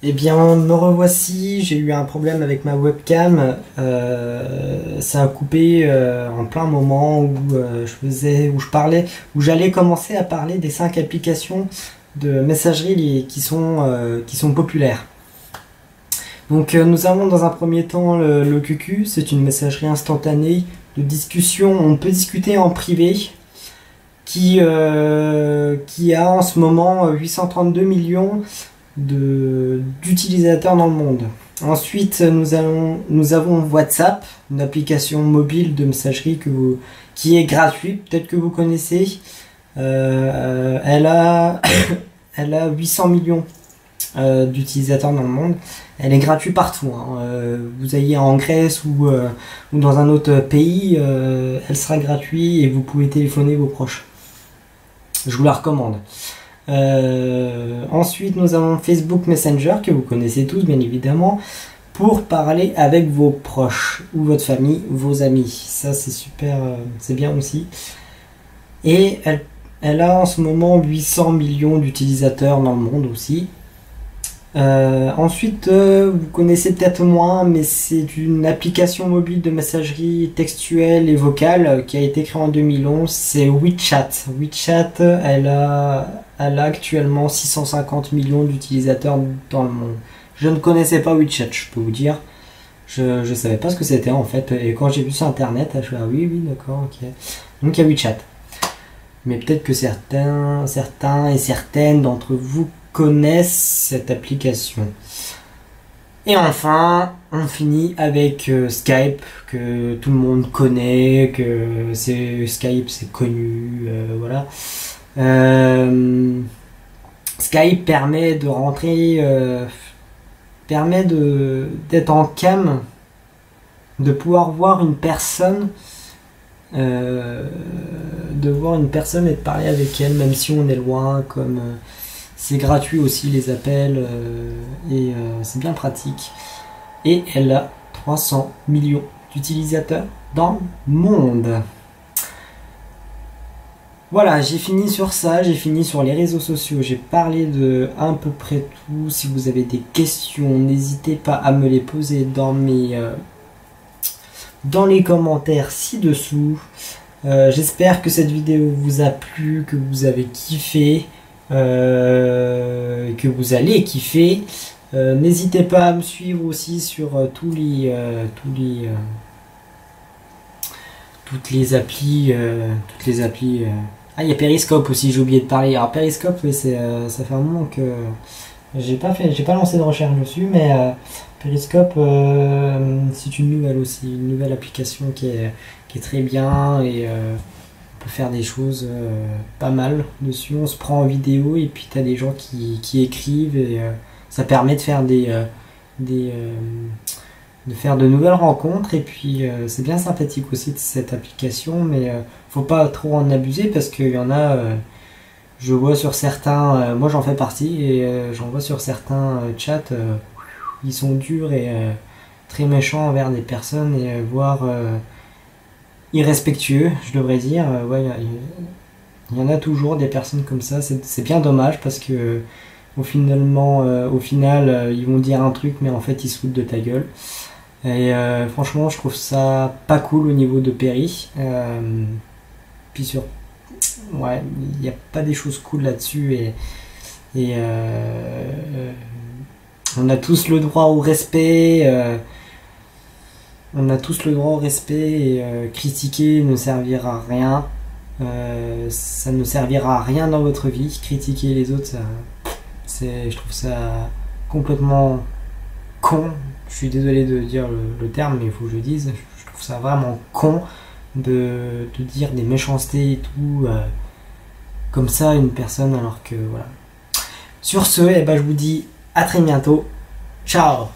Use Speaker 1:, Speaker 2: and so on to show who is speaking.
Speaker 1: Eh bien, me revoici, j'ai eu un problème avec ma webcam, ça a coupé en plein moment où où j'allais commencer à parler des 5 applications de messagerie qui sont populaires. Donc nous avons dans un premier temps le QQ, c'est une messagerie instantanée de discussion, on peut discuter en privé, qui a en ce moment 832 millions d'utilisateurs dans le monde. Ensuite, nous avons WhatsApp, une application mobile de messagerie qui est gratuite, peut-être que vous connaissez. Elle a 800 millions d'utilisateurs dans le monde. Elle est gratuite partout. Vous ayez en Grèce ou dans un autre pays, elle sera gratuite et vous pouvez téléphoner vos proches. Je vous la recommande. Ensuite, nous avons Facebook Messenger, que vous connaissez tous bien évidemment, pour parler avec vos proches, ou votre famille, vos amis. Ça c'est super, c'est bien aussi. Et elle a en ce moment 800 millions d'utilisateurs dans le monde aussi. Ensuite, vous connaissez peut-être moins, mais c'est une application mobile de messagerie textuelle et vocale qui a été créée en 2011, c'est WeChat. WeChat, elle a actuellement 650 millions d'utilisateurs dans le monde. Je ne connaissais pas WeChat, je peux vous dire. Je savais pas ce que c'était en fait, et quand j'ai vu sur internet, je suis ah oui, d'accord, ok. Donc il y a WeChat. Mais peut-être que certains et certaines d'entre vous connaissent cette application. Et enfin, on finit avec Skype, que tout le monde connaît, que Skype c'est connu, voilà. Skype permet de rentrer, d'être en cam, de pouvoir voir une personne, et de parler avec elle, même si on est loin, comme c'est gratuit aussi les appels, et c'est bien pratique. Et elle a 300 millions d'utilisateurs dans le monde. Voilà, j'ai fini sur ça, j'ai fini sur les réseaux sociaux, j'ai parlé de à peu près tout. Si vous avez des questions, n'hésitez pas à me les poser dans les commentaires ci-dessous. J'espère que cette vidéo vous a plu, que vous avez kiffé, que vous allez kiffer. N'hésitez pas à me suivre aussi sur toutes les applis. Ah, il y a Periscope aussi, j'ai oublié de parler. Alors Periscope, ça fait un moment que j'ai pas lancé de recherche dessus, mais Periscope, c'est une nouvelle application qui est très bien, et on peut faire des choses pas mal dessus. On se prend en vidéo et puis t'as des gens qui écrivent, et ça permet de faire de nouvelles rencontres, et puis c'est bien sympathique aussi cette application, mais faut pas trop en abuser parce qu'il y en a, je vois sur certains, moi j'en fais partie, et j'en vois sur certains chats, ils sont durs et très méchants envers des personnes, et voire irrespectueux, je devrais dire. Ouais, il y en a toujours des personnes comme ça, c'est bien dommage parce que au final, ils vont dire un truc, mais en fait ils se foutent de ta gueule. Et franchement, je trouve ça pas cool au niveau de Péri. Puis ouais, il n'y a pas des choses cool là-dessus, et on a tous le droit au respect. Et critiquer ne servira à rien. Ça ne servira à rien dans votre vie. Critiquer les autres, je trouve ça complètement con. Je suis désolé de dire le terme, mais il faut que je le dise. Je trouve ça vraiment con de dire des méchancetés et tout comme ça à une personne, alors que voilà. Sur ce, je vous dis à très bientôt. Ciao!